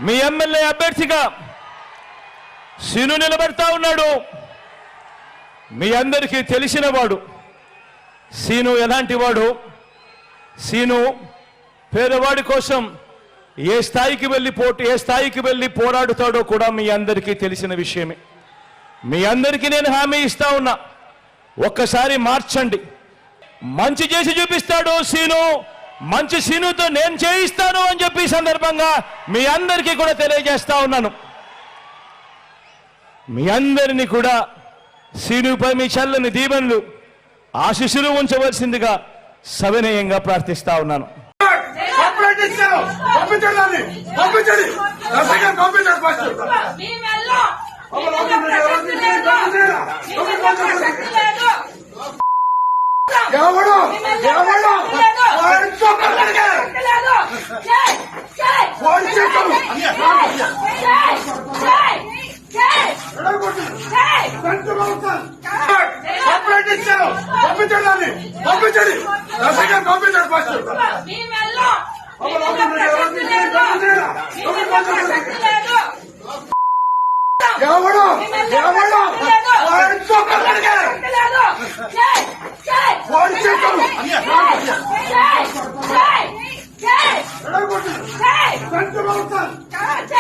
మీ MLA అభ్యర్థిగా scene నిలబెడతా ఉన్నాడు. మీ అందరికీ తెలిసినవాడు సీను. ఎలాంటి వాడు సీను? పేదవాడి కోసం ఏ స్థాయికి వెళ్ళి పోరాడుతాడో కూడా మీ అందరికీ తెలిసిన విషయమే. మీ అందరికీ నేను హామీ ఇస్తా ఉన్నా, ఒక్కసారి మార్చండి. మంచి చేసి చూపిస్తాడు సీను. మంచి సీనుతో నేను చేయిస్తాను అని చెప్పి ఈ సందర్భంగా మీ అందరికీ కూడా తెలియజేస్తా ఉన్నాను. మీ అందరినీ కూడా సీనుపై మీ చల్లని దీవెనలు ఆశీస్సులు ఉంచవలసిందిగా సవినయంగా ప్రార్థిస్తా ఉన్నాను. ఎవడు